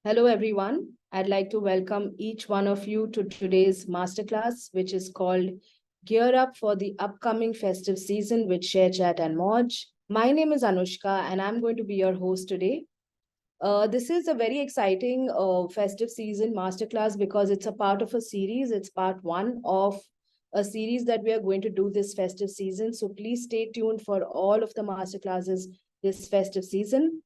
Hello, everyone. I'd like to welcome each one of you to today's masterclass, which is called Gear Up for the Upcoming Festive Season with ShareChat and Moj. My name is Anushka, and I'm going to be your host today. This is a very exciting festive season masterclass because it's a part of a series. It's part one of a series that we are going to do this festive season. So please stay tuned for all of the masterclasses this festive season.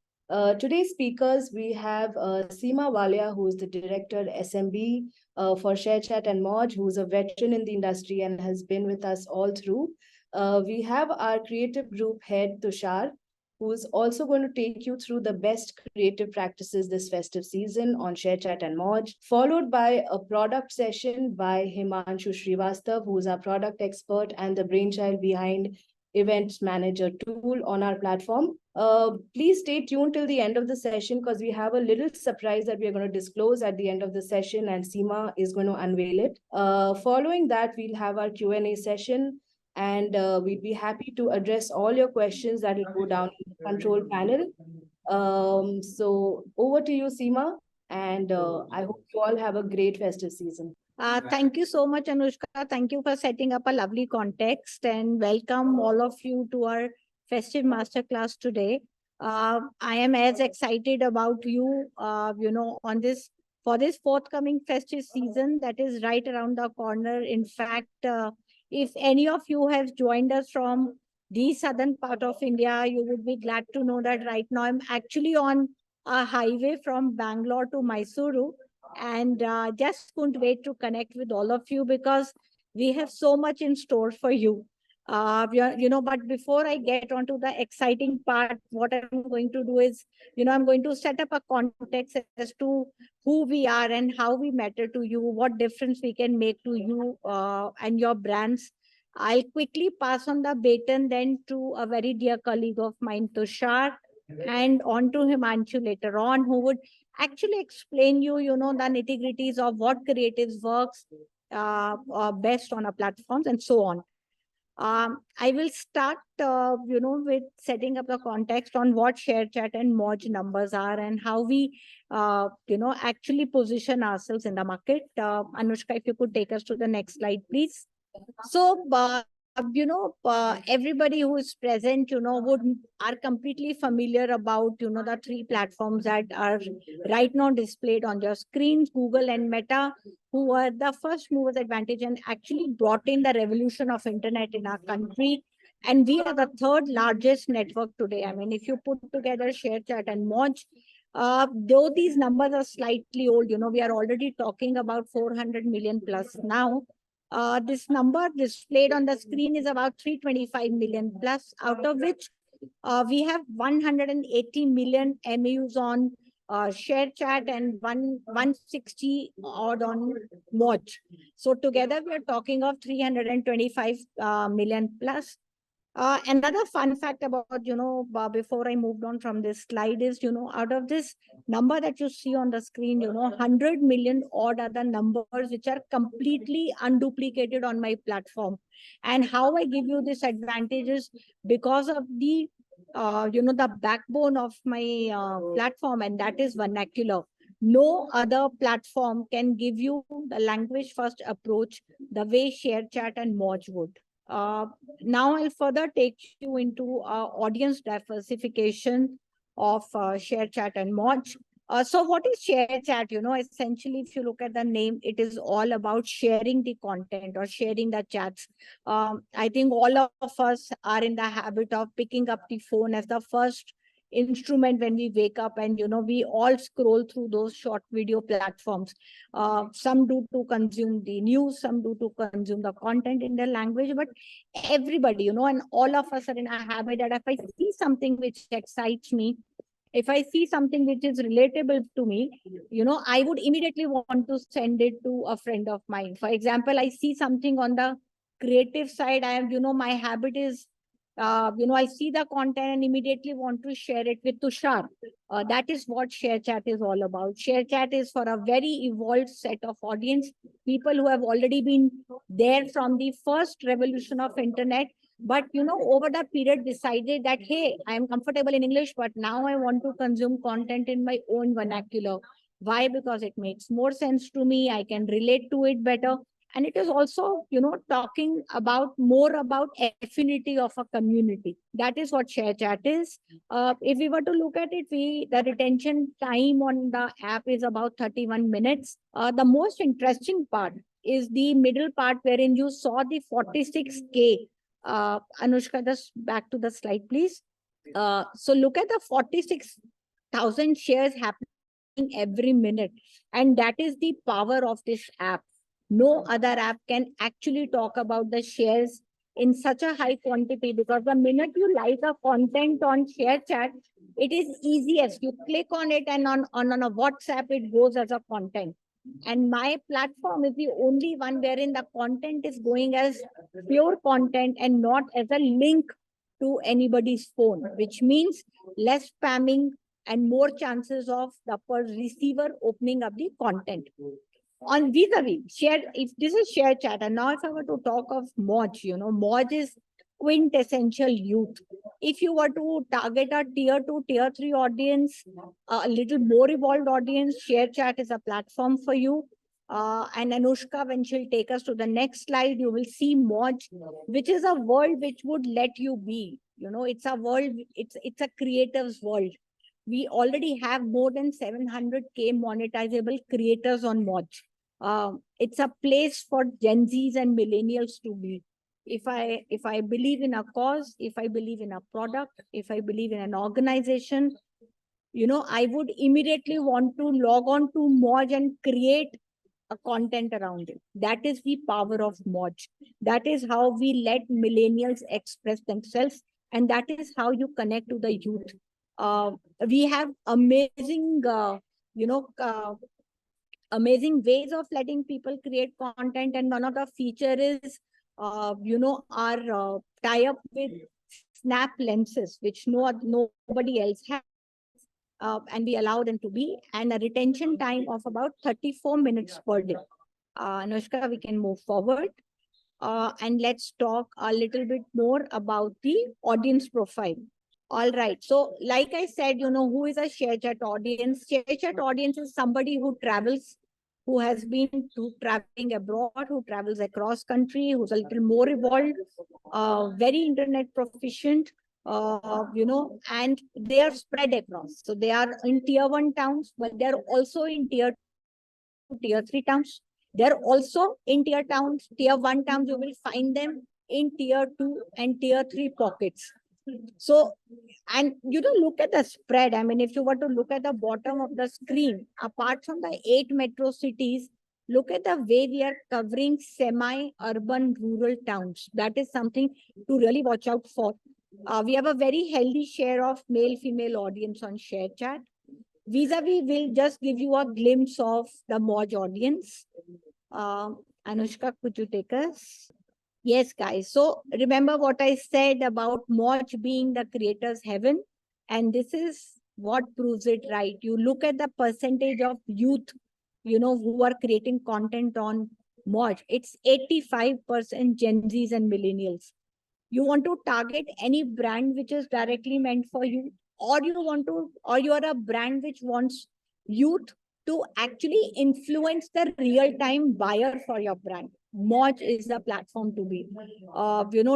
Today's speakers, we have Seema Walia, who is the director SMB for ShareChat and Moj, who's a veteran in the industry and has been with us all through. We have our creative group head, Tushar, who is also going to take you through the best creative practices this festive season on ShareChat and Moj, followed by a product session by Himanshu Srivastav, who is our product expert and the brainchild behind Events Manager tool on our platform. Please stay tuned till the end of the session because we have a little surprise that we are going to disclose at the end of the session, and Seema is going to unveil it. Following that, we'll have our Q&A session, and we'd be happy to address all your questions that will go down in the control panel. So over to you, Seema, and I hope you all have a great festive season. Thank you so much, Anushka. Thank you for setting up a lovely context and welcome all of you to our festive masterclass today. I am as excited about you, on this for this forthcoming festive season that is right around the corner. In fact, if any of you have joined us from the southern part of India, you would be glad to know that right now I'm actually on a highway from Bangalore to Mysuru, and just couldn't wait to connect with all of you because we have so much in store for you. But before I get onto the exciting part, what I'm going to do is, I'm going to set up a context as to who we are and how we matter to you, what difference we can make to you and your brands. I'll quickly pass on the baton then to a very dear colleague of mine, Tushar, and on to Himanshu later on, who would actually explain you, the nitty-gritties of what creatives works best on our platforms and so on. I will start, with setting up the context on what ShareChat and Moj numbers are and how we, actually position ourselves in the market. Anushka, if you could take us to the next slide, please. So, everybody who is present, would are completely familiar about, the three platforms that are right now displayed on your screens, Google and Meta, who were the first movers advantage and actually brought in the revolution of internet in our country. And we are the third largest network today. I mean, if you put together ShareChat and Moj, though these numbers are slightly old, we are already talking about 400 million plus now. This number displayed on the screen is about 325 million plus, out of which we have 180 million MAUs on ShareChat and 160 odd on Watch. So together we are talking of 325 million plus. Another fun fact about, before I moved on from this slide is, out of this number that you see on the screen, 100 million odd are the numbers which are completely unduplicated on my platform. And how I give you this advantage is because of the, the backbone of my platform, and that is vernacular. No other platform can give you the language first approach the way ShareChat and Moj would. Now I'll further take you into audience diversification of ShareChat and Moj. So what is ShareChat? Essentially, if you look at the name, it is all about sharing the content or sharing the chats. I think all of us are in the habit of picking up the phone as the first instrument when we wake up, and we all scroll through those short video platforms. Some do to consume the news, some do to consume the content in their language, but everybody, and all of us are in a habit that if I see something which excites me, if I see something which is relatable to me, I would immediately want to send it to a friend of mine. For example, I see something on the creative side. I am, my habit is, I see the content and immediately want to share it with Tushar. That is what ShareChat is all about. ShareChat is for a very evolved set of audience, people who have already been there from the first revolution of internet, but over the period decided that, hey, I am comfortable in English, but now I want to consume content in my own vernacular. Why? Because it makes more sense to me. I can relate to it better. And it is also, talking about more about affinity of a community. That is what ShareChat is. If we were to look at it, the retention time on the app is about 31 minutes. The most interesting part is the middle part wherein you saw the 46K. Anushka, just back to the slide, please. So look at the 46,000 shares happening every minute. And that is the power of this app. No other app can actually talk about the shares in such a high quantity, because the minute you like a content on ShareChat, it is easiest. You click on it and on a WhatsApp, it goes as a content. And my platform is the only one wherein the content is going as pure content and not as a link to anybody's phone, which means less spamming and more chances of the receiver opening up the content. On vis-a-vis, share, if this is ShareChat, and now if I were to talk of Moj, Moj is quintessential youth. If you were to target a tier 2, tier 3 audience, a little more evolved audience, ShareChat is a platform for you. And Anushka, when she'll take us to the next slide, you will see Moj, which is a world which would let you be. It's a world, it's a creative's world. We already have more than 700K monetizable creators on Moj. It's a place for Gen Zs and millennials to be. If I believe in a cause, if I believe in a product, if I believe in an organization, I would immediately want to log on to Moj and create a content around it. That is the power of Moj. That is how we let millennials express themselves, and that is how you connect to the youth. Uh, we have amazing, you know, uh, amazing ways of letting people create content, and one of the feature is, our tie-up with snap lenses, which nobody else has. And we allow them to be, and a retention time of about 34 minutes per day. Anushka, we can move forward. And let's talk a little bit more about the audience profile. All right. So, like I said, who is a ShareChat audience? ShareChat audience is somebody who travels, who has been to traveling abroad, who travels across country, who's a little more evolved, very internet proficient, and they are spread across. So they are in tier 1 towns, but they're also in tier 2, tier 3 towns. They're also in tier towns, tier 1 towns. You will find them in tier 2 and tier 3 pockets. So, and look at the spread. I mean, if you were to look at the bottom of the screen, apart from the 8 metro cities, look at the way we are covering semi-urban rural towns. That is something to really watch out for. We have a very healthy share of male-female audience on ShareChat. Vis-a-vis, will just give you a glimpse of the Moj audience. Anushka, could you take us? Yes, guys. So remember what I said about Moj being the creator's heaven. And this is what proves it right. You look at the percentage of youth, who are creating content on Moj. It's 85% Gen Zs and millennials. You want to target any brand which is directly meant for you, or you are a brand which wants youth to actually influence the real-time buyer for your brand. Moj is the platform to be.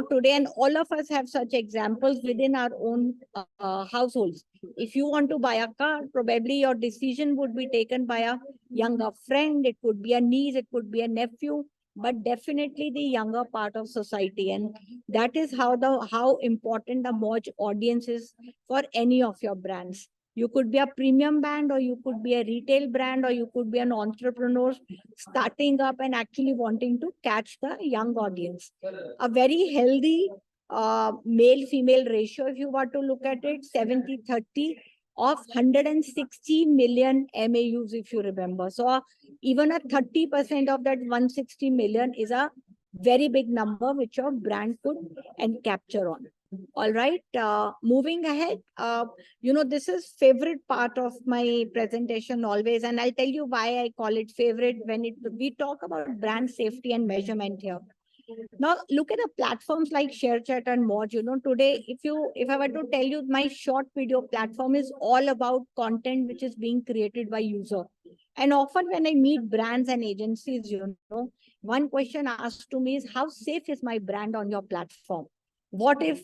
Today, and all of us have such examples within our own households. If you want to buy a car, probably your decision would be taken by a younger friend. It could be a niece, it could be a nephew, but definitely the younger part of society. And that is how important the Moj audience is for any of your brands. You could be a premium brand, or you could be a retail brand, or you could be an entrepreneur starting up and actually wanting to catch the young audience. A very healthy male-female ratio, if you were to look at it, 70-30 of 160 million MAUs, if you remember. So even a 30% of that 160 million is a very big number which your brand could and capture on. All right, moving ahead, this is favorite part of my presentation always, and I'll tell you why I call it favorite when we talk about brand safety and measurement here. Now, look at the platforms like ShareChat and Moj. Today, if I were to tell you, my short video platform is all about content which is being created by user. And often when I meet brands and agencies, one question asked to me is, how safe is my brand on your platform? What if,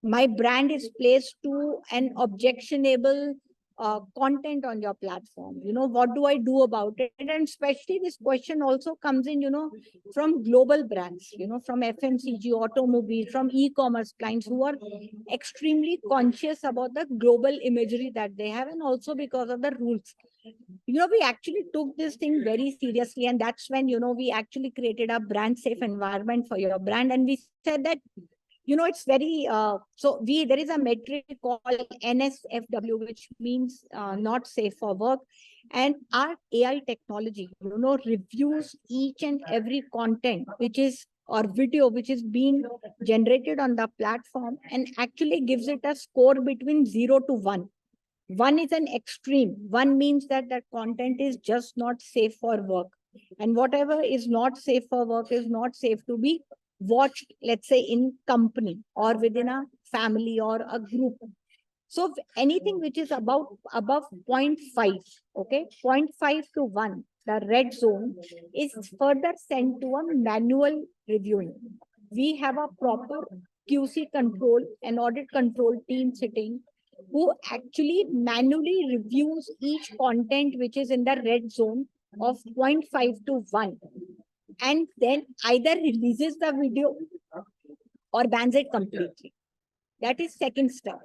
my brand is placed to an objectionable content on your platform? What do I do about it? And especially this question also comes in, from global brands, from FMCG, automobile, from e-commerce clients who are extremely conscious about the global imagery that they have, and also because of the rules. We actually took this thing very seriously, and that's when, we actually created a brand safe environment for your brand. And we said that, it's very there is a metric called NSFW, which means not safe for work. And our AI technology, reviews each and every content which is, or video which is being generated on the platform, and actually gives it a score between 0 to 1. One is an extreme. One means that that content is just not safe for work. And whatever is not safe for work is not safe to be watched, let's say, in company or within a family or a group. So anything which is above zero point 0.5, okay, 0.5 to 1, the red zone, is further sent to a manual reviewing. We have a proper QC control and audit control team sitting, who actually manually reviews each content which is in the red zone of 0.5 to 1, and then either releases the video or bans it completely. That is second step.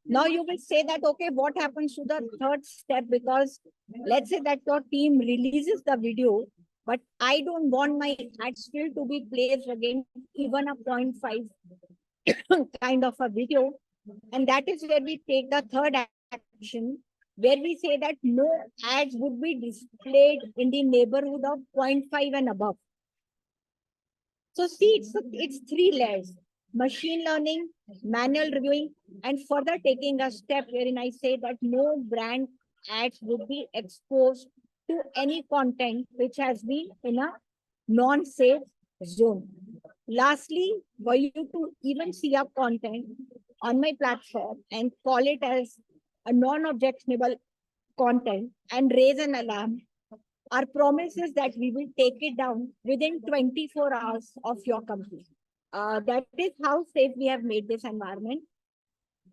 Now you will say that, okay, what happens to the third step? Because let's say that your team releases the video, but I don't want my ad still to be placed again, even a 0.5 kind of a video. And that is where we take the third action, where we say that no ads would be displayed in the neighborhood of 0.5 and above. So see, it's three layers: machine learning, manual reviewing, and further taking a step wherein I say that no brand ads would be exposed to any content which has been in a non-safe zone. Lastly, were you to even see a content on my platform and call it as a non-objectionable content and raise an alarm, our promise is that we will take it down within 24 hours of your company. That is how safe we have made this environment.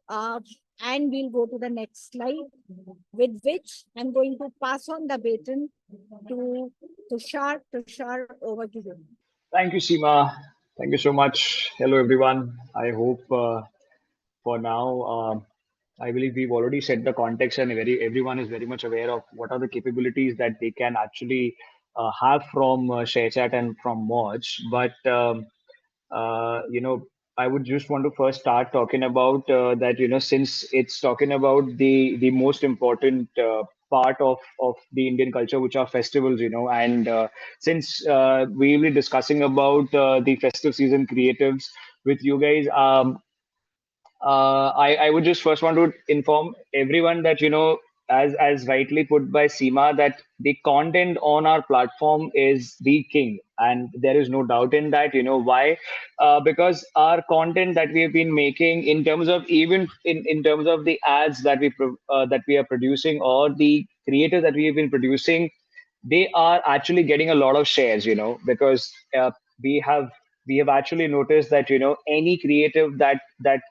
And we'll go to the next slide, with which I'm going to pass on the baton to Tushar. Tushar, over to you. Thank you, Seema. Thank you so much. Hello, everyone. I hope for now, I believe we've already set the context, and everyone is very much aware of what are the capabilities that they can actually have from ShareChat and from Moj. But I would just want to first start talking about that. Since it's talking about the most important part of the Indian culture, which are festivals. And since we'll be discussing about the festive season creatives with you guys. I would just first want to inform everyone that, as rightly put by Seema, that the content on our platform is the king. And there is no doubt in that. Why? Because our content that we have been making, in terms of, even in terms of the ads that that we are producing, or the creators that we have been producing, they are actually getting a lot of shares, because we have we have actually noticed that, any creative that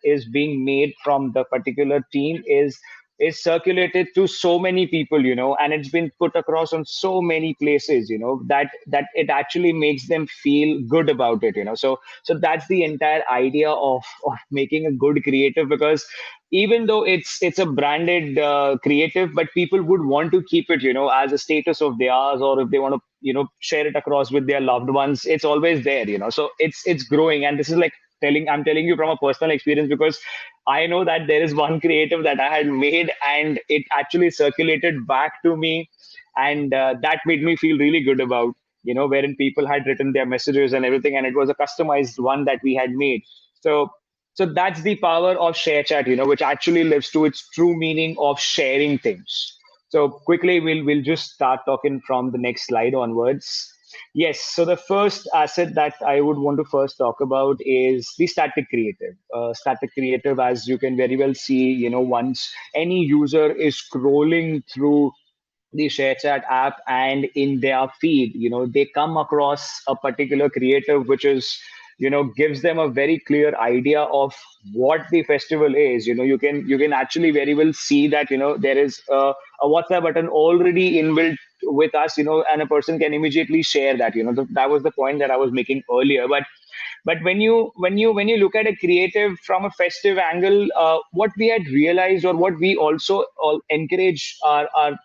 is being made from the particular team is circulated to so many people, and it's been put across on so many places, that it actually makes them feel good about it, so that's the entire idea of making a good creative. Because even though it's a branded creative, but people would want to keep it, as a status of theirs, or if they want to, share it across with their loved ones, it's always there, so it's growing. And this is like I'm telling you from a personal experience, because I know that there is one creative that I had made, and it actually circulated back to me, and that made me feel really good about, wherein people had written their messages and everything, and it was a customized one that we had made. So that's the power of ShareChat, which actually lives to its true meaning of sharing things. So quickly, we'll just start talking from the next slide onwards. Yes, so the first asset that I would want to first talk about is the static creative. Static creative, as you can very well see, once any user is scrolling through the ShareChat app and in their feed, they come across a particular creative which is, gives them a very clear idea of what the festival is. You can actually very well see that, there is a WhatsApp button already inbuilt with us, and a person can immediately share that. That was the point that I was making earlier. But when you look at a creative from a festive angle, what we had realized, or what we also all encourage our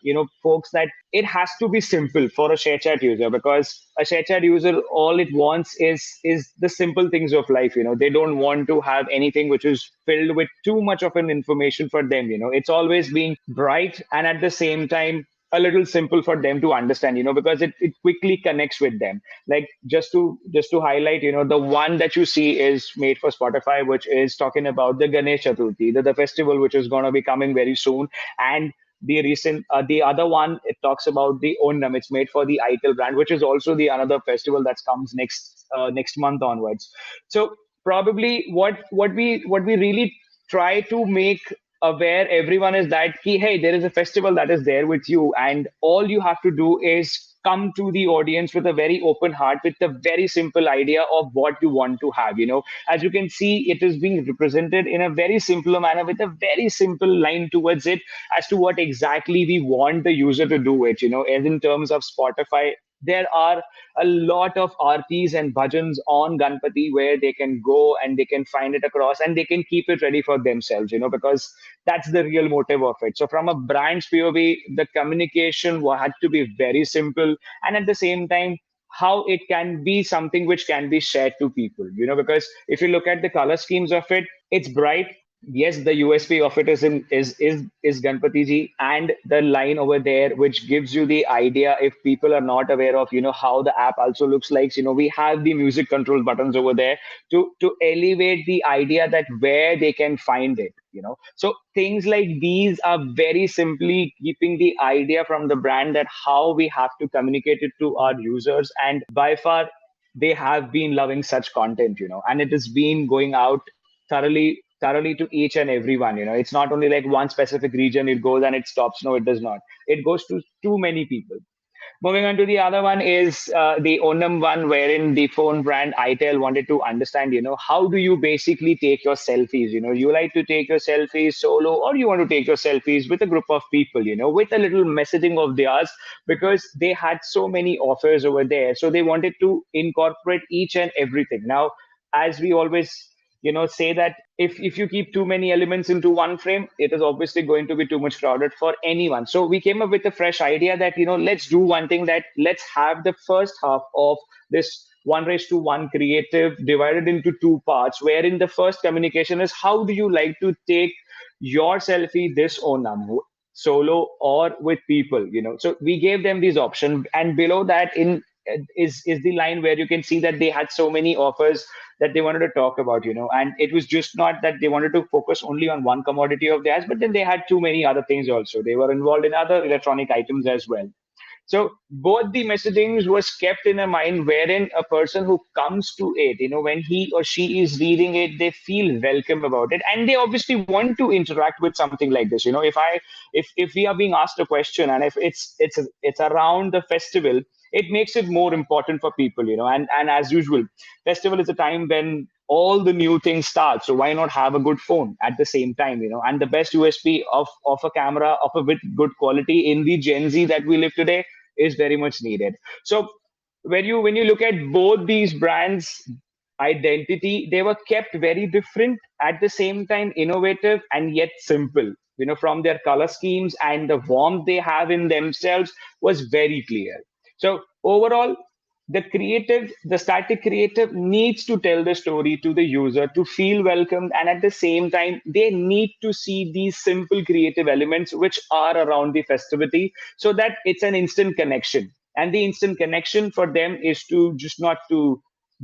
folks, that it has to be simple for a ShareChat user, because a ShareChat user, all it wants is the simple things of life. They don't want to have anything which is filled with too much of an information for them. It's always being bright and at the same time a little simple for them to understand, because it quickly connects with them. Like, just to highlight, the one that you see is made for Spotify, which is talking about the Ganesh Chaturthi, the festival which is going to be coming very soon. And the other one, it talks about the Onam. It's made for the ITIL brand, which is also the another festival that comes next month onwards. So probably what we really try to make aware everyone is that hey, there is a festival that is there with you, and all you have to do is come to the audience with a very open heart, with a very simple idea of what you want to have. As you can see, it is being represented in a very simple manner, with a very simple line towards it, as to what exactly we want the user to do it. As in terms of Spotify, there are a lot of artis and bhajans on Ganpati where they can go and they can find it across and they can keep it ready for themselves, because that's the real motive of it. So from a brand's POV, the communication had to be very simple, and at the same time, how it can be something which can be shared to people, because if you look at the color schemes of it, it's bright. Yes, the USP of it is Ganpati ji, and the line over there which gives you the idea, if people are not aware of how the app also looks like. We have the music control buttons over there to elevate the idea that where they can find it. So things like these are very simply keeping the idea from the brand, that how we have to communicate it to our users. And by far, they have been loving such content, and it has been going out thoroughly to each and everyone. It's not only like one specific region it goes and it stops. No, it does not. It goes to too many people. Moving on to the other one is the Onam one, wherein the phone brand ITEL wanted to understand, how do you basically take your selfies? You like to take your selfies solo, or you want to take your selfies with a group of people, with a little messaging of theirs, because they had so many offers over there. So they wanted to incorporate each and everything. Now, as we always say that if you keep too many elements into one frame, it is obviously going to be too much crowded for anyone. So we came up with a fresh idea that let's do one thing, that let's have the first half of this 1:1 creative divided into two parts, wherein the first communication is, how do you like to take your selfie this Onam, solo or with people? So we gave them these options, and below that is the line where you can see that they had so many offers that they wanted to talk about. And it was just not that they wanted to focus only on one commodity of theirs, but then they had too many other things also. They were involved in other electronic items as well. So both the messagings was kept in a mind, wherein a person who comes to it, when he or she is reading it, they feel welcome about it, and they obviously want to interact with something like this. If we are being asked a question, and if it's around the festival, it makes it more important for people. And as usual, festival is a time when all the new things start. So why not have a good phone at the same time? And the best USP of a camera of a bit good quality in the Gen Z that we live today is very much needed. So when you look at both these brands identity, they were kept very different, at the same time innovative and yet simple. From their color schemes, and the warmth they have in themselves was very clear. So overall, the static creative needs to tell the story to the user to feel welcomed, and at the same time, they need to see these simple creative elements which are around the festivity, so that it's an instant connection. And the instant connection for them is to just not to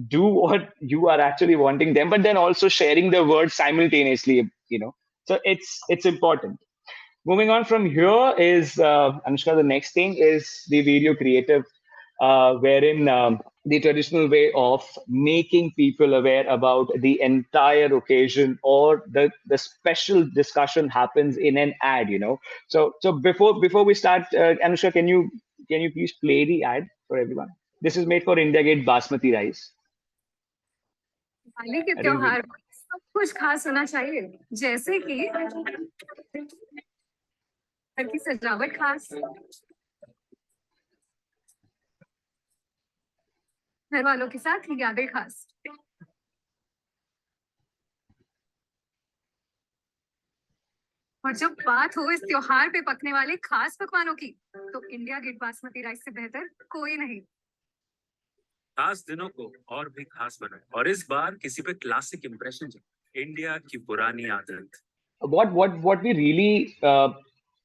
do what you are actually wanting them, but then also sharing the word simultaneously. So it's important. Moving on from here is Anushka. The next thing is the video creative, wherein the traditional way of making people aware about the entire occasion, or the special discussion happens in an ad, so before we start, Anusha, can you please play the ad for everyone? This is made for India Gate basmati rice. Diwali के I don't त्योहार पर सब कुछ खास होना चाहिए, जैसे कि घर की सजावट खास, घर वालों के साथ यादें खास, और जब बात हो इस त्योहार पे पकने वाले खास पकवानों की, तो इंडिया गेट बासमती राइस से बेहतर कोई नहीं। खास दिनों को और भी खास बनाए, और इस बार किसी पे क्लासिक इंप्रेशन, इंडिया की पुरानी आदत। What we really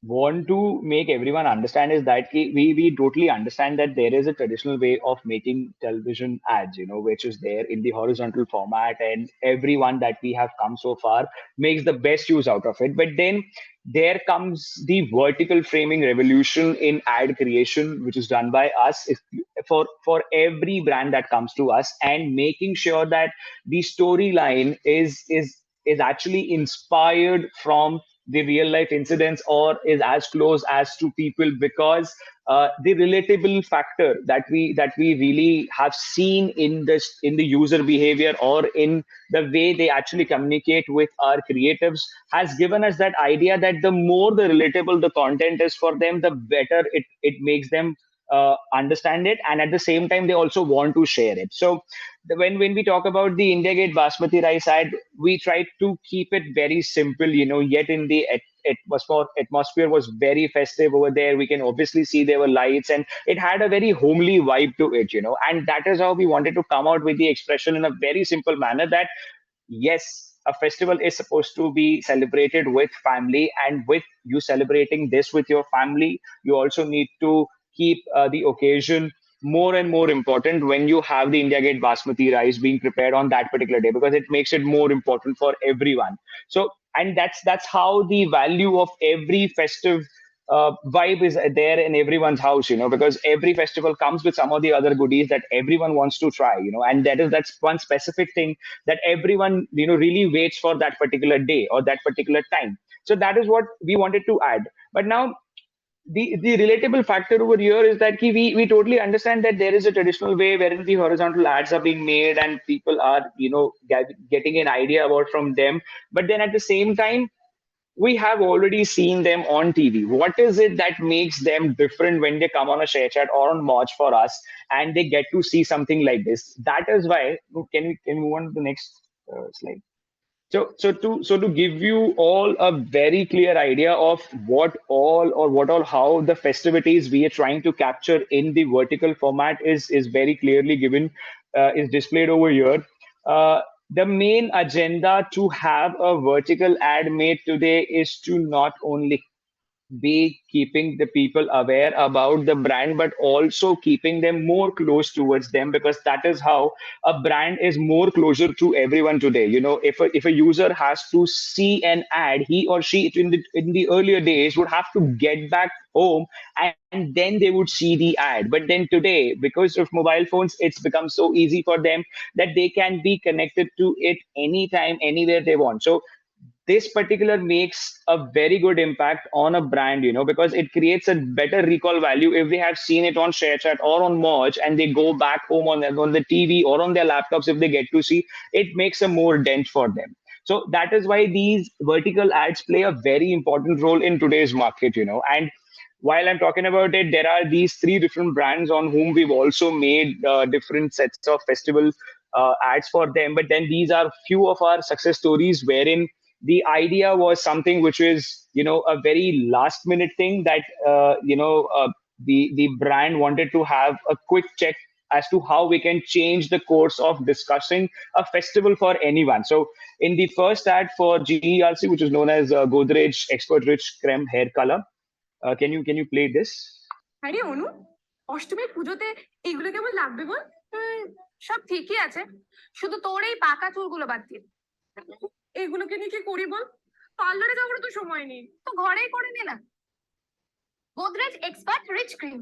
want to make everyone understand is that we totally understand that there is a traditional way of making television ads, which is there in the horizontal format, and everyone that we have come so far makes the best use out of it. But then there comes the vertical framing revolution in ad creation, which is done by us for every brand that comes to us, and making sure that the storyline is actually inspired from the real life incidents, or is as close as to people, because the relatable factor that we really have seen in the user behavior, or in the way they actually communicate with our creatives, has given us that idea that the more the relatable the content is for them, the better it makes them understand it, and at the same time they also want to share it. So when we talk about the India Gate basmati rice ad, we try to keep it very simple, yet in the atmosphere was very festive over there. We can obviously see there were lights, and it had a very homely vibe to it, and that is how we wanted to come out with the expression in a very simple manner, that yes, a festival is supposed to be celebrated with family, and with you celebrating this with your family, you also need to keep the occasion more and more important when you have the India Gate basmati rice being prepared on that particular day, because it makes it more important for everyone. So, and that's how the value of every festive vibe is there in everyone's house, because every festival comes with some of the other goodies that everyone wants to try, and that's one specific thing that everyone, really waits for that particular day or that particular time. So that is what we wanted to add. But now the relatable factor over here is that we totally understand that there is a traditional way wherein the horizontal ads are being made, and people are, getting an idea about from them. But then at the same time, we have already seen them on TV. What is it that makes them different when they come on a ShareChat or on Moj for us, and they get to see something like this? That is why, can we move on to the next slide? So to give you all a very clear idea of how the festivities we are trying to capture in the vertical format is very clearly given, is displayed over here. The main agenda to have a vertical ad made today is to not only be keeping the people aware about the brand, but also keeping them more close towards them, because that is how a brand is more closer to everyone today. If a user has to see an ad, he or she in the earlier days would have to get back home, and then they would see the ad. But then today, because of mobile phones, it's become so easy for them that they can be connected to it anytime, anywhere they want. So this particular makes a very good impact on a brand, because it creates a better recall value if they have seen it on ShareChat or on Moj, and they go back home on the TV or on their laptops. If they get to see, it makes a more dent for them. So that is why these vertical ads play a very important role in today's market, and while I'm talking about it, there are these three different brands on whom we've also made different sets of festival ads for them. But then these are few of our success stories wherein the idea was something which is, a very last minute thing, that the brand wanted to have a quick check as to how we can change the course of discussing a festival for anyone. So in the first ad for GERC, which is known as Godrej Expert Rich Creme Hair Color, can you play this? আরে অনু, অষ্টমীর পুজোতে এগুলো কেমন লাগবে বল? সব ঠিকই আছে, শুধু তোর এই পাকা চুলগুলো বাদ দিয়ে। এগুলোকে নিয়ে কি করি বল? পার্লারে যাওয়ার তো সময় নেই, তো ঘরেই করে নে না। গোদরেজ এক্সপার্ট রিচ ক্রিম,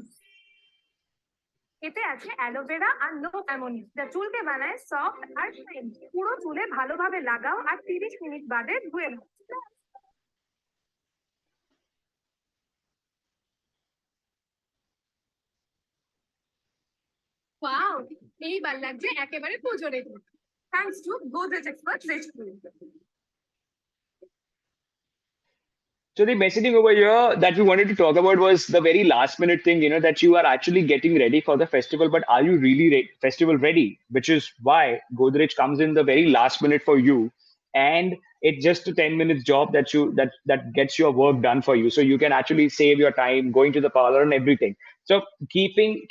এতে আছে অ্যালোভেরা আর নো অ্যামোনিয়া, যা চুলকে বানায় সফট আর শাইন। পুরো চুলে ভালোভাবে লাগাও আর 30 মিনিট বাদে ধুয়ে নাও। ওয়াও, এইবার লাগছে একেবারে পুজো ready, thanks to Godrej expert rest. So the messaging over here that we wanted to talk about was the very last minute thing, that you are actually getting ready for the festival, but are you really festival ready? Which is why Godrej comes in the very last minute for you, and it's just a 10 minutes job that gets your work done for you, so you can actually save your time going to the parlor and everything. So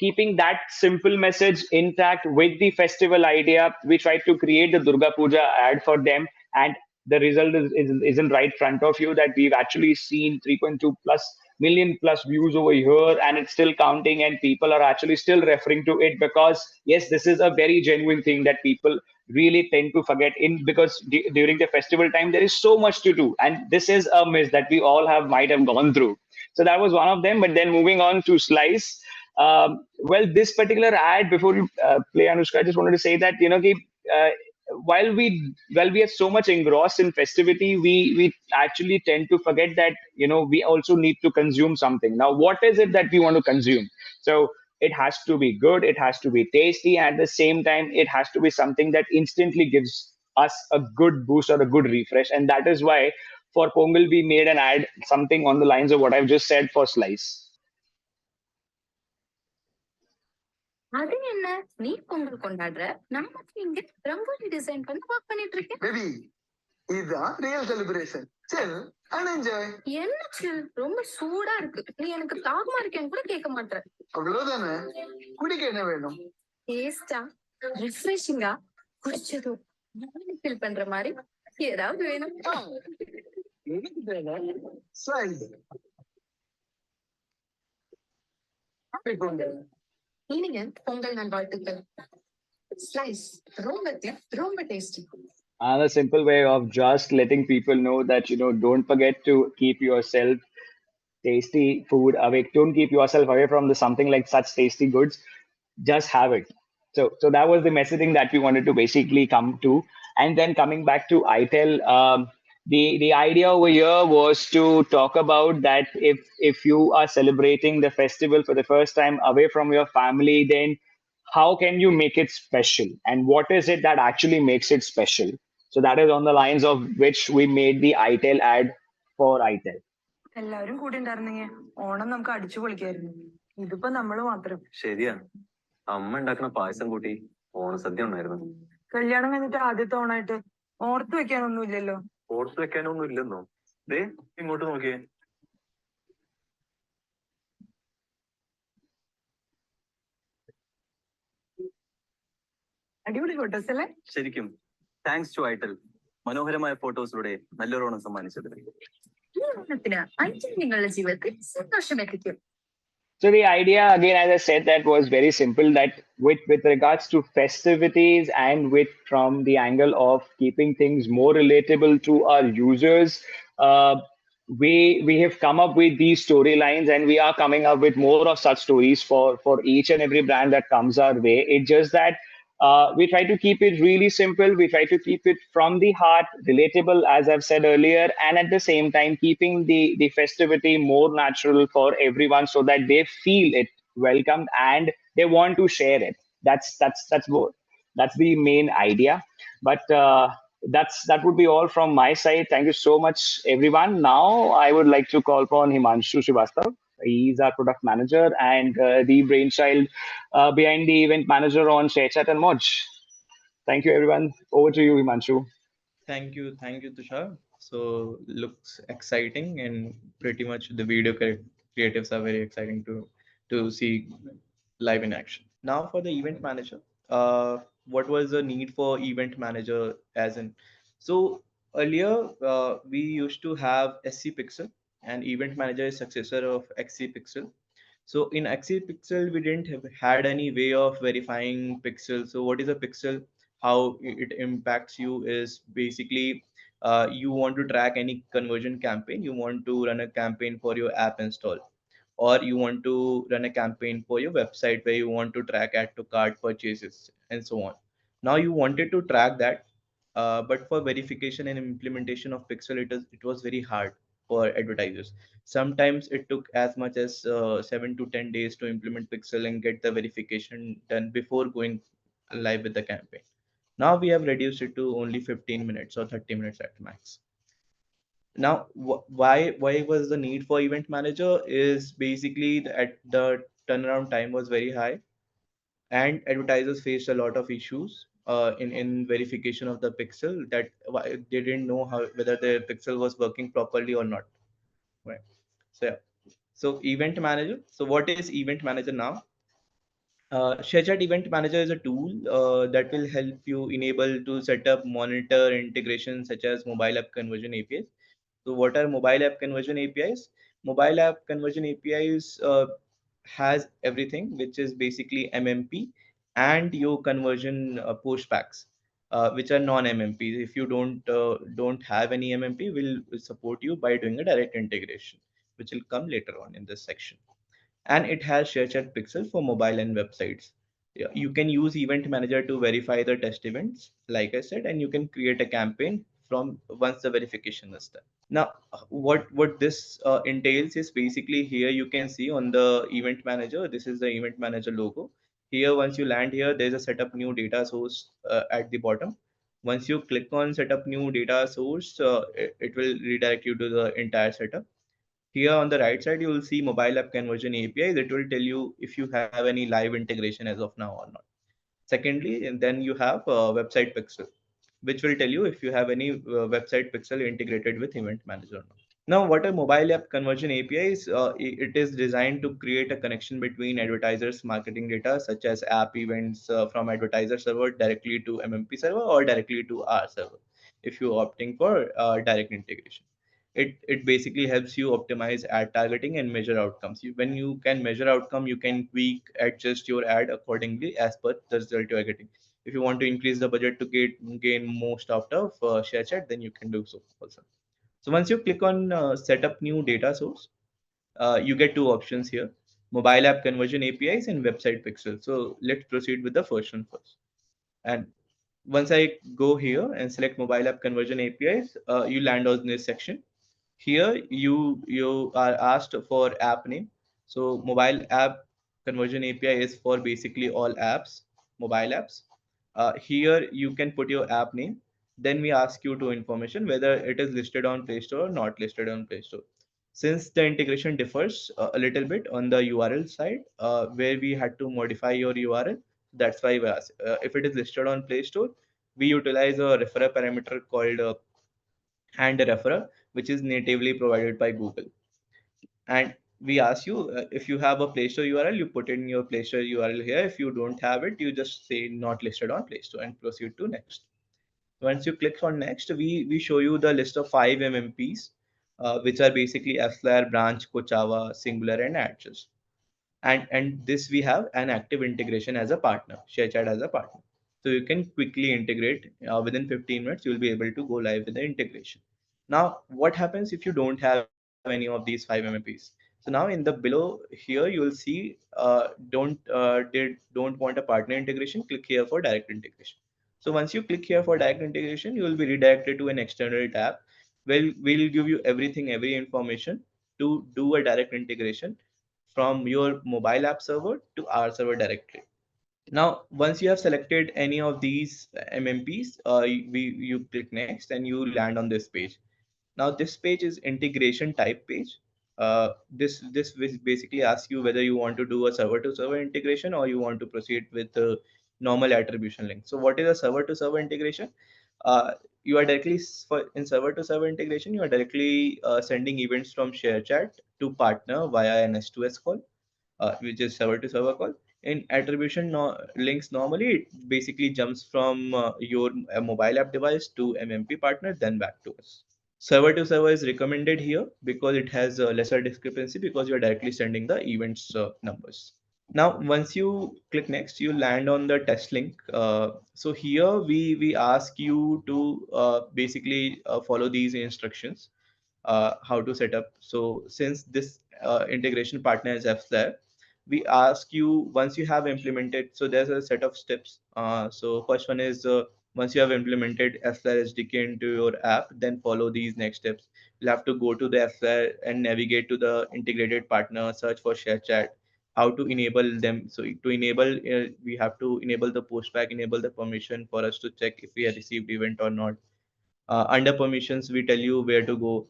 keeping that simple message intact with the festival idea, we tried to create the Durga Puja ad for them, and the result isn't right front of you, that we've actually seen 3.2 plus million plus views over here, and it's still counting, and people are actually still referring to it, because yes, this is a very genuine thing that people really tend to forget in, because during the festival time there is so much to do, and this is a miss that we all have might have gone through. So that was one of them. But then moving on to Slice, well, this particular ad, before you play, Anushka, I just wanted to say that, uh, while we are so much engrossed in festivity, we actually tend to forget that, we also need to consume something. Now, what is it that we want to consume? So it has to be good, it has to be tasty, and at the same time it has to be something that instantly gives us a good boost or a good refresh. And that is why for Pongal we made an ad, something on the lines of what I've just said for Slice. அது என்ன, நீ பொங்கல் கொண்டாடுற, நான் மட்டும் இங்க rangoli design பண்ணி work பண்ணிட்டு இருக்கேன். பேபி, இதுதான் real celebration. Chill and enjoy. என்ன சில், ரொம்ப சூடா இருக்கு. நீ எனக்கு தாகமா இருக்கேன்னு கூட கேட்க மாட்டேற. அவ்வளவுதானே. குடிக்க என்ன வேணும்? டேஸ்டா, ரிஃப்ரெஷிங்கா, குடிச்சதும் ஃபீல் பண்ற மாதிரி ஏதாவது வேணும். எனக்கு தேவை ஸ்லைஸ். ஹாப்பி பொங்கல். இனிங்க பொங்கல் நல்வாழ்த்துக்கள். ஸ்லைஸ் ரொம்ப tasty. And a simple way of just letting people know that, don't forget to keep yourself tasty food away. Don't keep yourself away from the something like such tasty goods. Just have it. So that was the messaging that we wanted to basically come to. And then coming back to ITEL, the idea over here was to talk about that, if you are celebrating the festival for the first time away from your family, then how can you make it special, and what is it that actually makes it special? So that is on the lines of which we made the ITEL ad for ITEL. എല്ലാവരും കൂടി ഉണ്ടായിരുന്നെങ്കിൽ ഓണം നമുക്ക് അടിച്ചു പൊളിക്കായിരുന്നു. ഇതിപ്പോ നമ്മള് മാത്രം. ശരിയാ, അമ്മ ഉണ്ടാക്കുന്ന പായസം കൂട്ടി ഓണസദ്യ ഉണ്ടായിരുന്നു. കല്യാണം കഴിഞ്ഞിട്ട് ആദ്യത്തെ ഓണായിട്ട് ഓർത്ത് വെക്കാനൊന്നും ഇല്ലല്ലോ. ഓർത്ത് വെക്കാനൊന്നും ഇല്ലെന്നോ? ദേ ഇങ്ങോട്ട് നോക്കിയേ. അടിപൊളി ഫോട്ടോസ് അല്ലേ? ശരിക്കും താങ്ക്സ് ടു ഐറ്റൽ, മനോഹരമായ ഫോട്ടോസിലൂടെ നല്ലൊരു ഓണം സമ്മാനിച്ചത്. ഈ ഓണത്തിന് ഐറ്റം നിങ്ങളുടെ ജീവിതത്തിൽ സന്തോഷം എത്തിക്കും. So the idea, again, as I said, that was very simple. That with regards to festivities, and with from the angle of keeping things more relatable to our users, uh, we have come up with these storylines, and we are coming up with more of such stories for each and every brand that comes our way. It's just that we try to keep it really simple. We try to keep it from the heart, relatable, as I've said earlier, and at the same time keeping the festivity more natural for everyone, so that they feel it welcomed and they want to share it. That's the main idea. But that would be all from my side. Thank you so much, everyone. Now I would like to call upon Himanshu Srivastav. He's our product manager and the brainchild behind the event manager on ShareChat and Moj. Thank you, everyone. Over to you, Himanshu. Thank you, Tushar. So looks exciting, and pretty much the video creatives are very exciting to see live in action. Now for the event manager, what was the need for event manager? As in, so earlier we used to have SC Pixel, and event manager is successor of XC Pixel. So in XC Pixel, we didn't have had any way of verifying pixel. So what is a pixel? How it impacts you is basically you want to track any conversion campaign. You want to run a campaign for your app install. or you want to run a campaign for your website where you want to track add to cart purchases and so on. Now you wanted to track that, but for verification and implementation of Pixel, it was very hard for advertisers. Sometimes it took as much as 7 to 10 days to implement Pixel and get the verification done before going live with the campaign. Now we have reduced it to only 15 minutes or 30 minutes at max. Now, why was the need for event manager is basically at the turnaround time was very high, and advertisers faced a lot of issues in verification of the pixel, that they didn't know how whether the pixel was working properly or not. Right. So yeah. So event manager. So what is event manager now? ShareChat Event Manager is a tool that will help you enable to set up, monitor integration such as mobile app conversion APIs. So what are mobile app conversion APIs? Mobile app conversion APIs has everything, which is basically MMP and your conversion pushbacks, which are non-MMP. If you don't have any MMP, we'll support you by doing a direct integration, which will come later on in this section. And it has ShareChat Pixel for mobile and websites. Yeah, you can use Event Manager to verify the test events, like I said, and you can create a campaign from once the verification is done. Now, what this entails is basically here you can see on the Event Manager. This is the Event Manager logo. Here, once you land here, there's a setup new data source at the bottom. Once you click on setup new data source, it will redirect you to the entire setup. Here on the right side, you will see mobile app conversion API that will tell you if you have any live integration as of now or not. Secondly, and then you have website pixel, which will tell you if you have any website pixel integrated with event manager or not. Now, what are mobile app conversion APIs? It is designed to create a connection between advertisers' marketing data, such as app events from advertiser server directly to MMP server or directly to our server, if you're opting for direct integration. It basically helps you optimize ad targeting and measure outcomes. When you can measure outcome, you can tweak, adjust your ad accordingly as per the result you are getting. If you want to increase the budget to gain most out of ShareChat, then you can do so also. So once you click on setup new data source, you get two options here: mobile app conversion APIs and website pixel. So let's proceed with the first one first. And once I go here and select mobile app conversion APIs, you land on this section. Here you are asked for app name. So mobile app conversion API is for basically all apps, mobile apps. Here you can put your app name. Then we ask you to information whether it is listed on Play Store or not listed on Play Store. Since the integration differs a little bit on the URL side, where we had to modify your URL, that's why we ask. If it is listed on Play Store, we utilize a referrer parameter called and a referrer, which is natively provided by Google. And we ask you if you have a Play Store URL, you put in your Play Store URL here. If you don't have it, you just say not listed on Play Store and proceed to next. Once you click on next, we show you the list of 5 MMPs, which are basically Flair, Branch, Kochava, Singular, and Adjust. And this we have an active integration as a partner, ShareChat as a partner. So you can quickly integrate within 15 minutes. You'll be able to go live with the integration. Now, what happens if you don't have any of these 5 MMPs? So now in the below here, you will see don't want a partner integration. Click here for direct integration. So once you click here for direct integration, you will be redirected to an external tab. We'll give you every information to do a direct integration from your mobile app server to our server directly. Now, once you have selected any of these MMPs, you click next and you land on this page. Now, this page is integration type page. This basically asks you whether you want to do a server to server integration or you want to proceed with the normal attribution link. So, what is a server to server integration? You are directly in server to server integration. You are directly sending events from ShareChat to partner via an S2S call, which is server to server call. In attribution links, normally it basically jumps from your mobile app device to MMP partner, then back to us. Server to server is recommended here because it has a lesser discrepancy because you are directly sending the events numbers. Now, once you click next, you land on the test link. So here we ask you to basically follow these instructions. how to set up. So since this integration partner is Flair, we ask you once you have implemented. So there's a set of steps. So first one is once you have implemented Flair SDK into your app, then follow these next steps. You'll have to go to the Flair and navigate to the integrated partner, search for ShareChat, how to enable them. So to enable, we have to enable the postback, enable the permission for us to check if we have received event or not. Under permissions, we tell you where to go.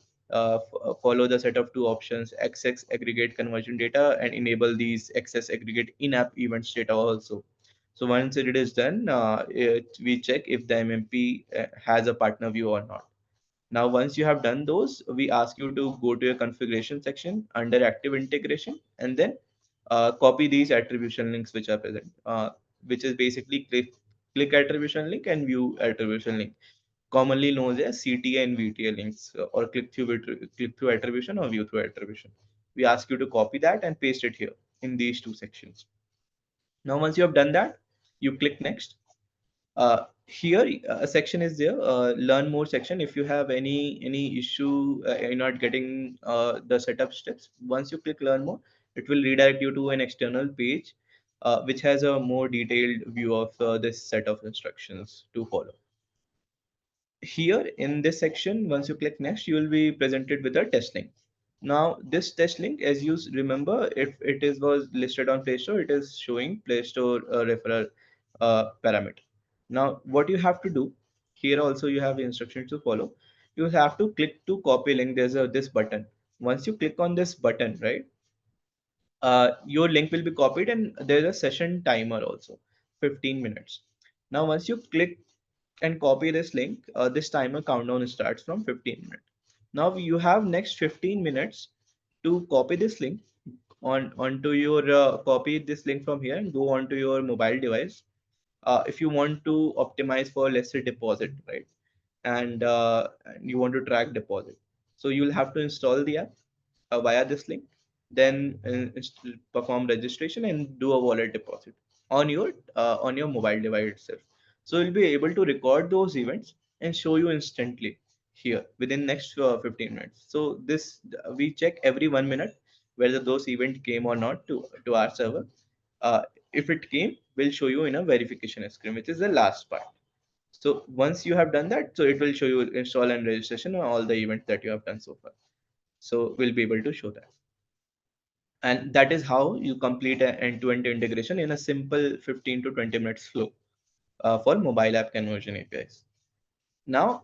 Follow the set of two options: access aggregate conversion data and enable these access aggregate in-app events data also. So once it is done, we check if the MMP has a partner view or not. Now, once you have done those, we ask you to go to your configuration section under active integration and then copy these attribution links which are present, which is basically click attribution link and view attribution link, commonly known as CTA and VTA links, or click through attribution or view through attribution. We ask you to copy that and paste it here in these two sections. Now, once you have done that, you click next. Here a section is there, learn more section. If you have any issue in not getting the setup steps, once you click learn more, it will redirect you to an external page which has a more detailed view of this set of instructions to follow. Here in this section, once you click next, you will be presented with a test link. Now this test link, as you remember, if it is was listed on Play Store, it is showing Play Store referral parameter. Now what you have to do here, also you have instructions to follow. You have to click to copy link. There's a this button. Once you click on this button, right, your link will be copied, and there's a session timer also, 15 minutes. Now once you click and copy this link, this timer countdown starts from 15 minutes. Now you have next 15 minutes to copy this link onto your copy this link from here and go onto your mobile device. If you want to optimize for lesser deposit, right, and you want to track deposit, so you'll have to install the app via this link, then perform registration and do a wallet deposit on your mobile device itself. So you'll be able to record those events and show you instantly here within next 15 minutes. So this we check every 1 minute whether those event came or not to our server. If it came, we'll show you in a verification screen, which is the last part. So once you have done that, so it will show you install and registration and all the events that you have done so far. So we'll be able to show that. And that is how you complete an end-to-end integration in a simple 15 to 20 minutes flow for mobile app conversion APIs. Now,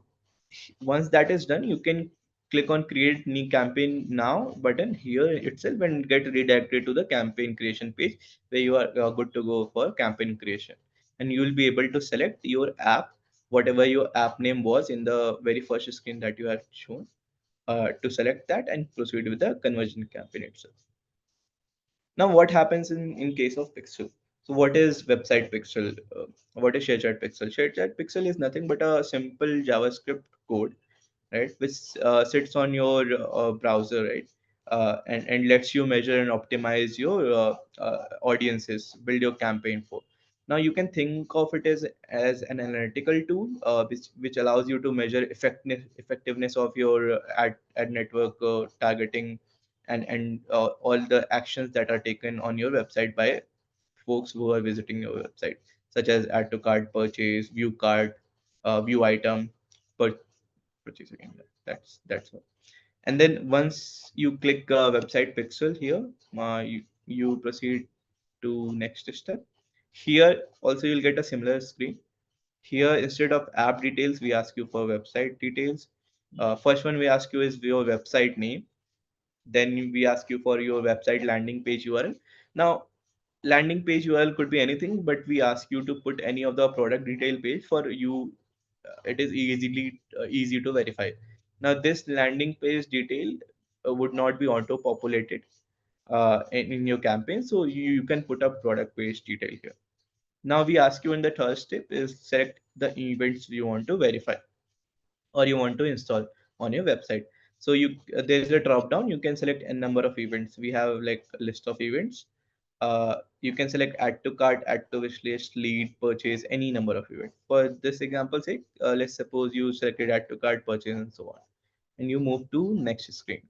once that is done, you can click on create new campaign now button here itself and get redirected to the campaign creation page where you are good to go for campaign creation. And you will be able to select your app, whatever your app name was in the very first screen that you have shown, to select that and proceed with the conversion campaign itself. Now, what happens in case of Pixel? So what is website Pixel? What is ShareChat Pixel? ShareChat Pixel is nothing but a simple JavaScript code, right, which sits on your browser, right, and lets you measure and optimize your audiences, build your campaign for. Now you can think of it as an analytical tool, which allows you to measure effectiveness of your ad network targeting and all the actions that are taken on your website by folks who are visiting your website, such as add to cart, purchase, view cart, view item, purchase again. That's all. And then once you click website pixel here, you proceed to next step. Here also you'll get a similar screen. Here instead of app details, we ask you for website details. First one we ask you is your website name. Then we ask you for your website landing page URL. Now landing page URL could be anything, but we ask you to put any of the product detail page for you. It is easy to verify. Now this landing page detail would not be auto populated in your campaign, so you can put a product page detail here. Now we ask you in the third step is select the events you want to verify or you want to install on your website. So there is a drop down, you can select a number of events. We have like a list of events. You can select add to cart, add to wish list, lead, purchase, any number of events. For this example sake, let's suppose you selected add to cart, purchase, and so on. and you move to next screen.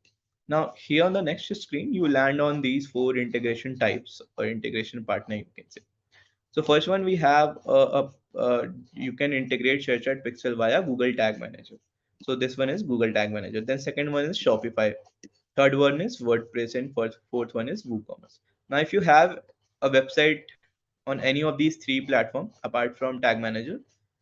Now here on the next screen, you land on these 4 integration types or integration partner, you can say. So first one, we have you can integrate ShareChat Pixel via Google Tag Manager. So this one is Google Tag Manager. Then second one is Shopify. Third one is WordPress, and fourth one is WooCommerce. Now, if you have a website on any of these 3 platforms apart from Tag Manager,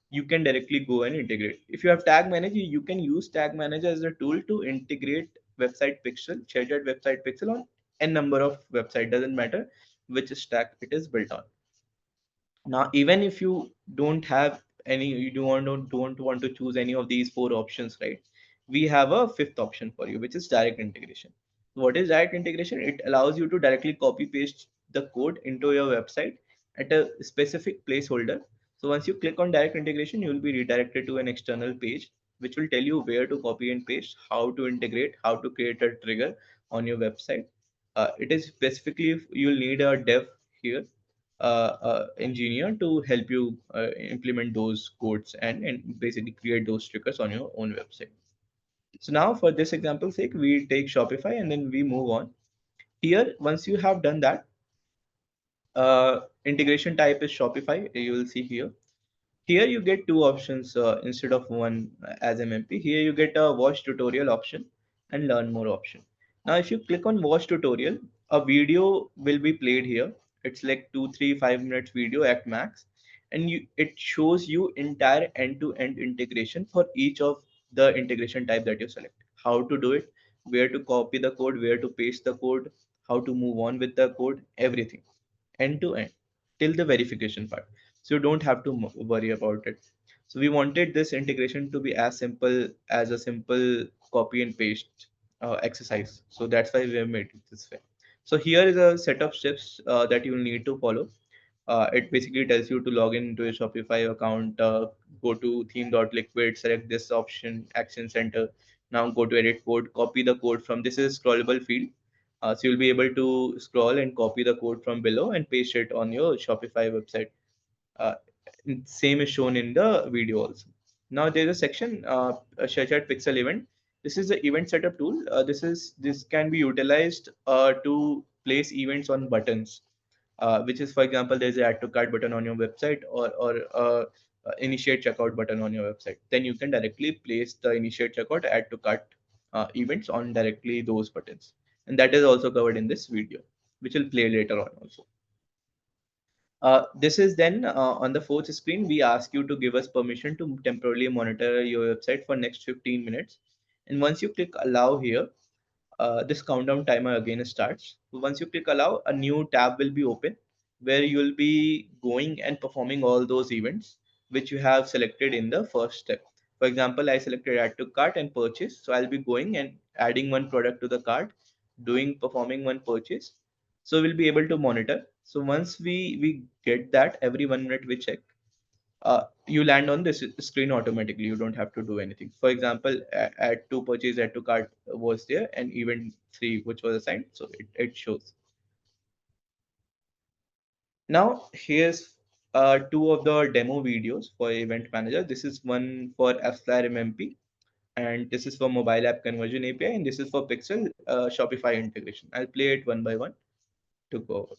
you can directly go and integrate. If you have Tag Manager, you can use Tag Manager as a tool to integrate website pixel, ShareChat website pixel on n number of website. Doesn't matter which stack it is built on. Now, even if you don't have any, you don't want to choose any of these 4 options, right? We have a fifth option for you, which is direct integration. What is direct integration? It allows you to directly copy paste the code into your website at a specific placeholder. So once you click on direct integration, you will be redirected to an external page, which will tell you where to copy and paste, how to integrate, how to create a trigger on your website. It is specifically if you'll need a dev here, engineer to help you implement those codes and basically create those triggers on your own website. So now for this example sake, we take Shopify and then we move on. Here, once you have done that, integration type is Shopify. You will see here. Here you get 2 options instead of one as MMP. Here you get a watch tutorial option and learn more option. Now, if you click on watch tutorial, a video will be played here. It's like 2, 3, 5 minutes video at max, and it shows you entire end-to-end integration for each of the integration type that you select. How to do it, where to copy the code, where to paste the code, how to move on with the code, everything end to end till the verification part. So you don't have to worry about it. So we wanted this integration to be as simple as a simple copy and paste exercise. So that's why we have made it this way. So here is a set of steps that you will need to follow. It basically tells you to log in into a Shopify account, go to theme.liquid, select this option, action center. Now go to edit code, copy the code from this is scrollable field. So you'll be able to scroll and copy the code from below and paste it on your Shopify website. Uh, Same is shown in the video also. Now there's a section, a ShareChat Pixel event. This is the event setup tool. This can be utilized to place events on buttons, which is, for example, there's an add to cart button on your website or initiate checkout button on your website. Then you can directly place the initiate checkout, add to cart events on directly those buttons, and that is also covered in this video, which will play later on also. This is then on the fourth screen, we ask you to give us permission to temporarily monitor your website for next 15 minutes. And once you click allow here, this countdown timer again starts. Once you click allow, a new tab will be open where you will be going and performing all those events which you have selected in the first step. For example, I selected add to cart and purchase. So I'll be going and adding one product to the cart, performing one purchase. So we'll be able to monitor. So once we get that, every 1 minute we check, you land on this screen automatically. You don't have to do anything. For example, add to purchase, add to cart was there, and event 3 which was assigned, so it shows. Now here's 2 of the demo videos for event manager. This is one for AppsFlyer MMP, and this is for mobile app conversion API, and this is for Pixel Shopify integration. I'll play it one by one to go over.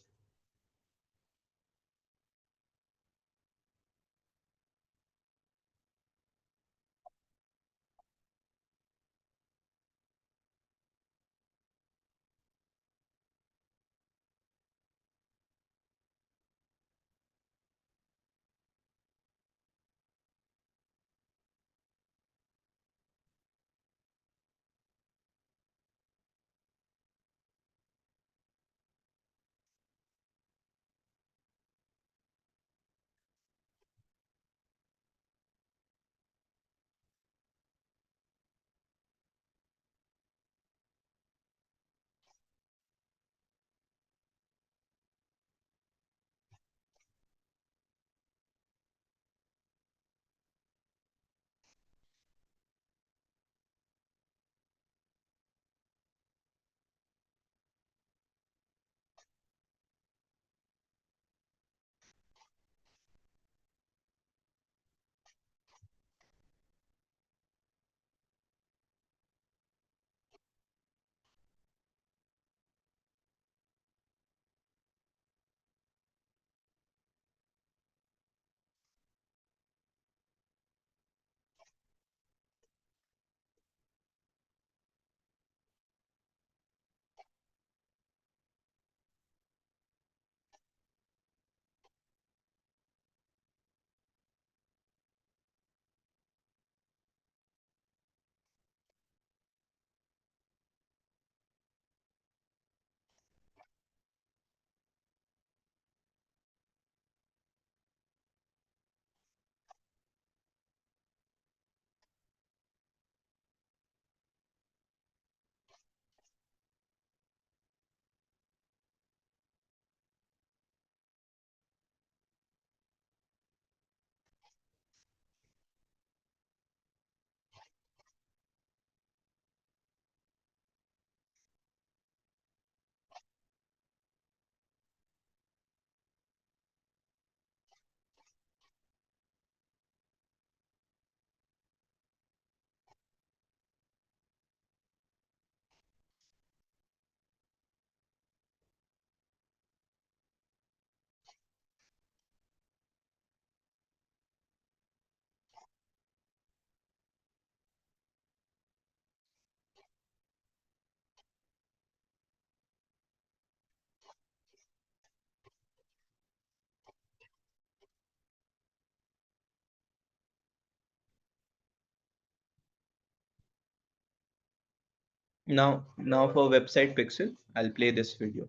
Now for website pixel, I'll play this video.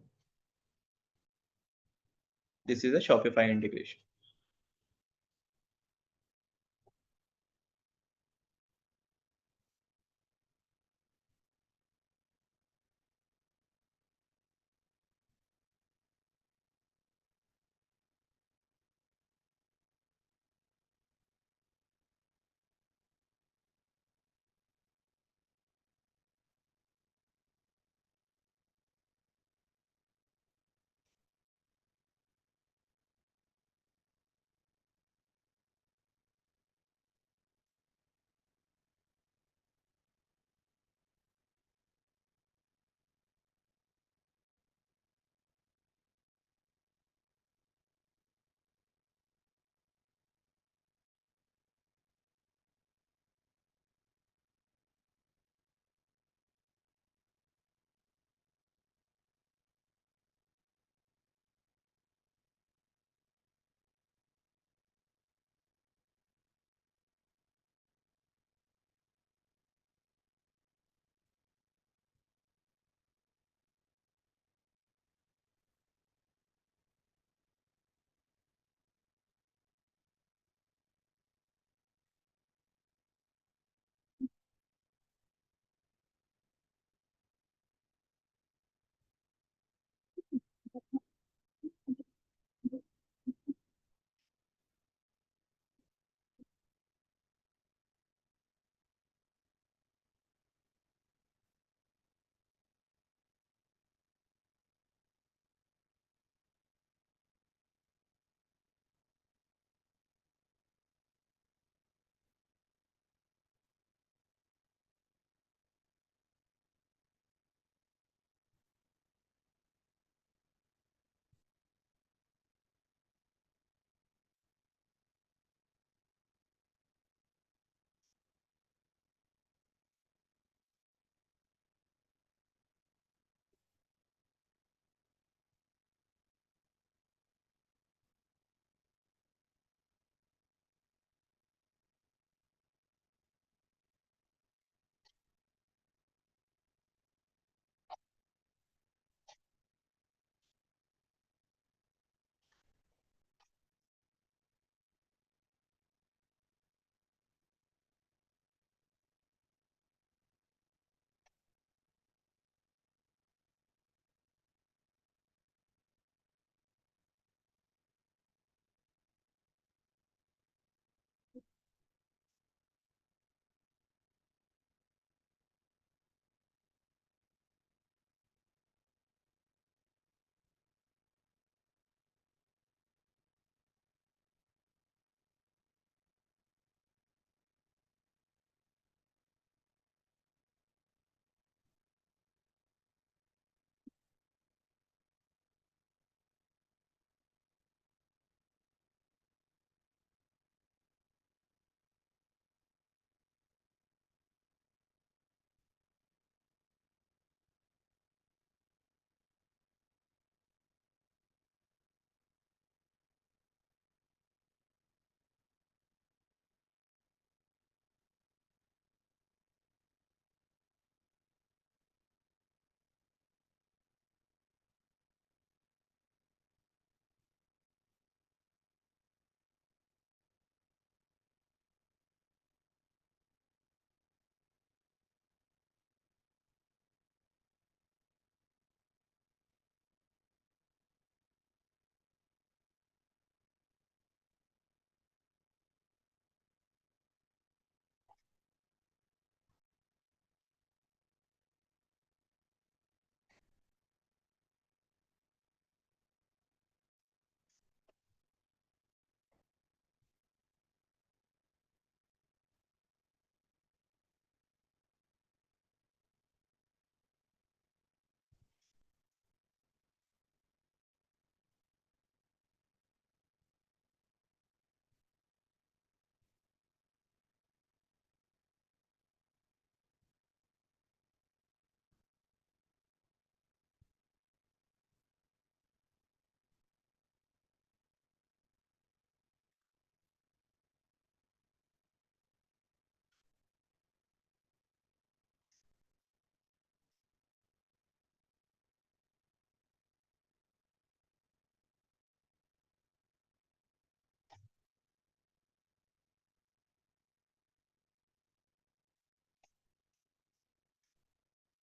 This is a Shopify integration.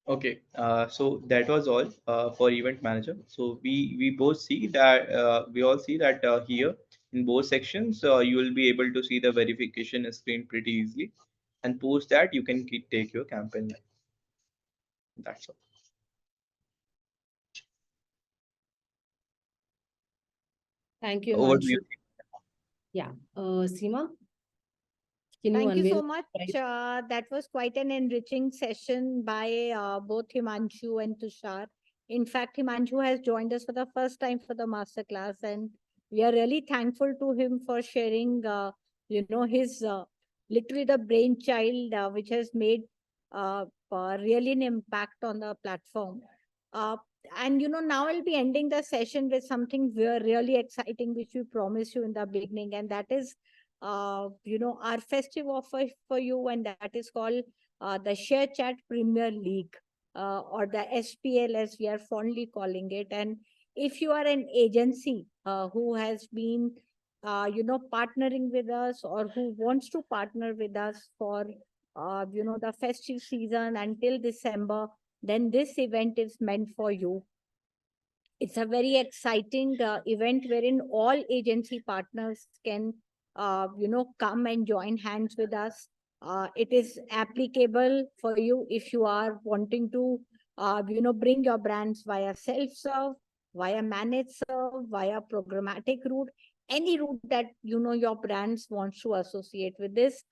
Okay, so that was all for event manager. So we both see that we all see that here in both sections you will be able to see the verification screen pretty easily, and post that you can take your campaign live. That's all. Thank you, Over to you. Himanshu. Yeah, Seema, can you Thank you unveil? so much. That was quite an enriching session by both Himanshu and Tushar. In fact, Himanshu has joined us for the first time for the masterclass, and we are really thankful to him for sharing, his literally the brainchild, which has made really an impact on the platform. Uh, and now I'll be ending the session with something really exciting, which we promised you in the beginning, and that is our festive offer for you, and that is called the ShareChat Premier League, or the SPL as we are fondly calling it. And if you are an agency who has been, partnering with us, or who wants to partner with us for, the festive season until December, then this event is meant for you. It's a very exciting event wherein all agency partners can come and join hands with us. It is applicable for you if you are wanting to bring your brands via self-serve, via managed serve, via programmatic route, any route that your brands wants to associate with this.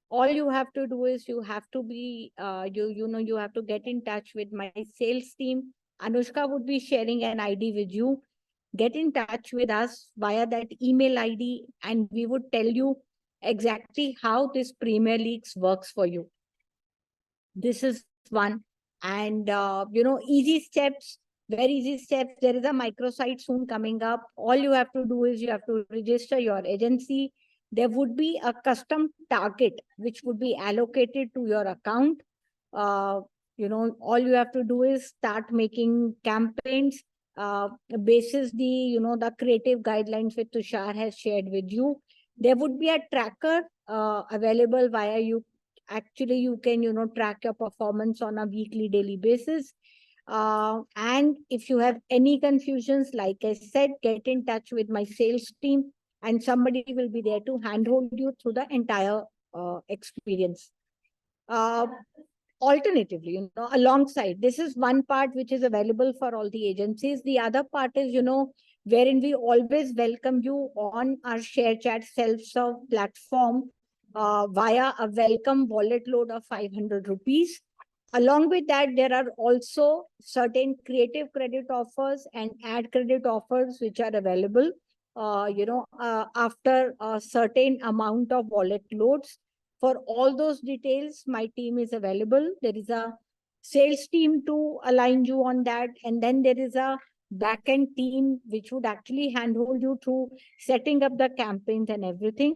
All you have to do is you have to be you have to get in touch with my sales team. Anushka would be sharing an ID with you. Get in touch with us via that email ID, and we would tell you exactly how this Premier Leagues works for you. This is one. And, easy steps, very easy steps. There is a microsite soon coming up. All you have to do is you have to register your agency. There would be a custom target which would be allocated to your account. All you have to do is start making campaigns basis the creative guidelines which Tushar has shared with you. There would be a tracker available via you. Actually, you can track your performance on a weekly, daily basis. And if you have any confusions, like I said, get in touch with my sales team, and somebody will be there to handhold you through the entire experience. Alternatively, alongside, this is one part which is available for all the agencies. The other part is, wherein we always welcome you on our ShareChat self-serve platform via a welcome wallet load of 500 rupees. Along with that, there are also certain creative credit offers and ad credit offers which are available, after a certain amount of wallet loads. For all those details, my team is available. There is a sales team to align you on that. And then there is a backend team which would actually handhold you through setting up the campaigns and everything.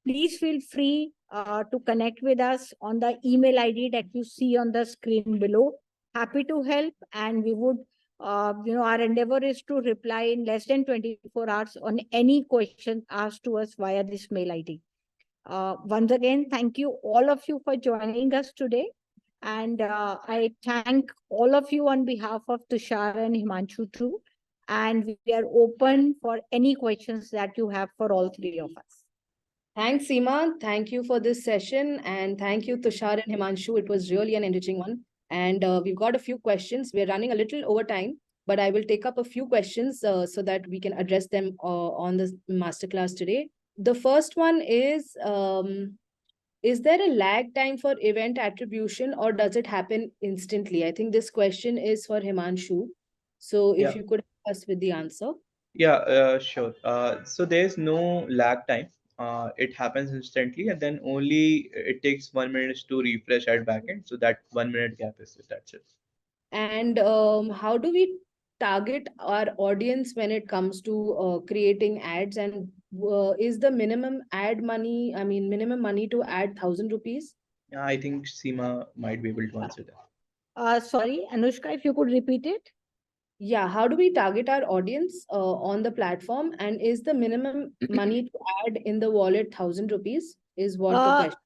Please feel free to connect with us on the email ID that you see on the screen below. Happy to help, and we would, our endeavor is to reply in less than 24 hours on any question asked to us via this mail ID. Once again, thank you all of you for joining us today. And I thank all of you on behalf of Tushar and Himanshu too. And we are open for any questions that you have for all three of us. Thanks, Seema. Thank you for this session. And thank you, Tushar and Himanshu. It was really an enriching one. And we've got a few questions. We're running a little over time, but I will take up a few questions so that we can address them on the masterclass today. The first one is there a lag time for event attribution, or does it happen instantly? I think this question is for Himanshu. So if Yeah. you could help us with the answer. Yeah, sure. So there's no lag time. It happens instantly, and then only it takes 1 minute to refresh at backend. So that 1 minute gap is it. That's it. And how do we target our audience when it comes to creating ads? And is the minimum minimum money to add 1,000 rupees? Yeah, I think Seema might be able to answer that. Sorry, Anushka, if you could repeat it. Yeah, how do we target our audience on the platform? And is the minimum money to add in the wallet 1,000 rupees? Is what the question.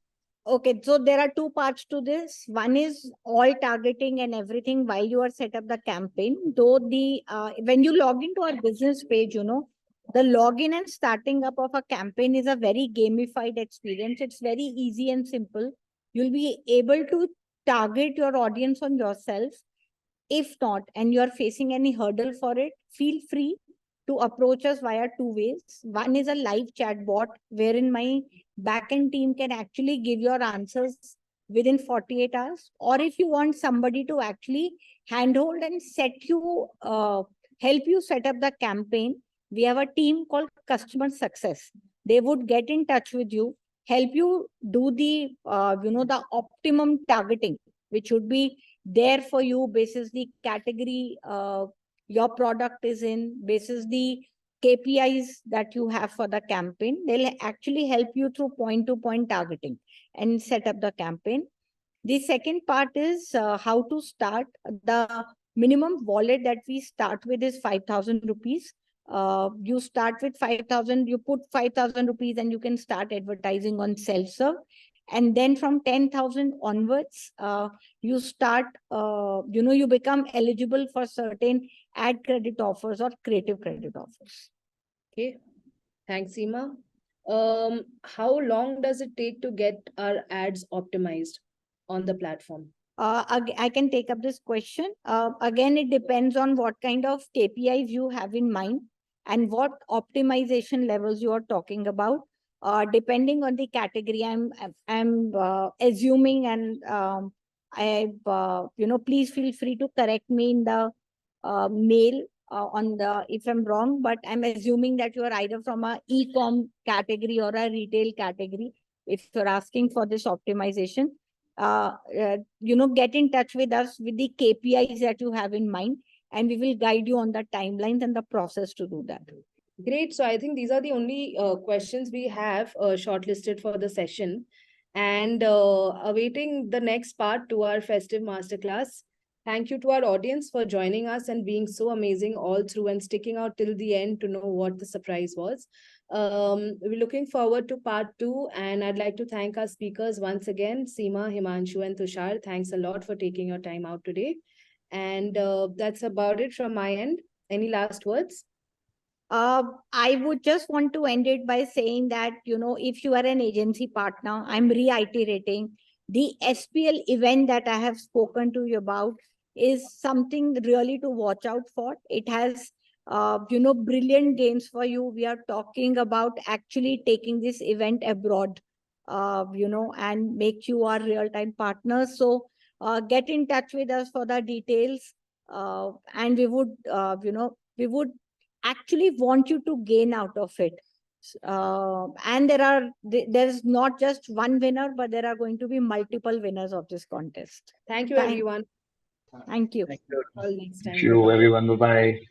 Okay, so there are two parts to this. One is all targeting and everything while you are set up the campaign. Though the when you log into our business page, the login and starting up of a campaign is a very gamified experience. It's very easy and simple. You'll be able to target your audience on yourself. If not, and you're facing any hurdle for it, feel free to approach us via two ways. One is a live chat bot wherein my backend team can actually give your answers within 48 hours. Or if you want somebody to actually handhold and help you set up the campaign, we have a team called customer success. They would get in touch with you, help you do the the optimum targeting, which would be there for you basis the category your product is in, basis the KPIs that you have for the campaign. They'll actually help you through point-to-point targeting and set up the campaign. The second part is how to start. The minimum wallet that we start with is 5,000 rupees. You start with 5,000, you put 5,000 rupees and you can start advertising on self-serve. And then from 10,000 onwards, you start, you become eligible for certain ad credit offers or creative credit offers. Okay, thanks, Seema. How long does it take to get our ads optimized on the platform? I can take up this question. Again, it depends on what kind of KPIs you have in mind and what optimization levels you are talking about. Depending on the category, I'm assuming, and please feel free to correct me in the mail on the if I'm wrong, but I'm assuming that you are either from a e-com category or a retail category. If you're asking for this optimization, get in touch with us with the KPIs that you have in mind, and we will guide you on the timelines and the process to do that. Great. So I think these are the only questions we have shortlisted for the session, and awaiting the next part to our festive masterclass. Thank you to our audience for joining us and being so amazing all through and sticking out till the end to know what the surprise was. We're looking forward to part 2, and I'd like to thank our speakers once again, Seema, Himanshu, and Tushar. Thanks a lot for taking your time out today. And that's about it from my end. Any last words? I would just want to end it by saying that, if you are an agency partner, I'm reiterating the SPL event that I have spoken to you about is something really to watch out for. It has, brilliant gains for you. We are talking about actually taking this event abroad, and make you our real-time partners. So get in touch with us for the details. And we would actually want you to gain out of it. And there's not just one winner, but there are going to be multiple winners of this contest. Thank you, everyone. Thank you. Thank you. Till next time. Thank you, everyone. Bye-bye.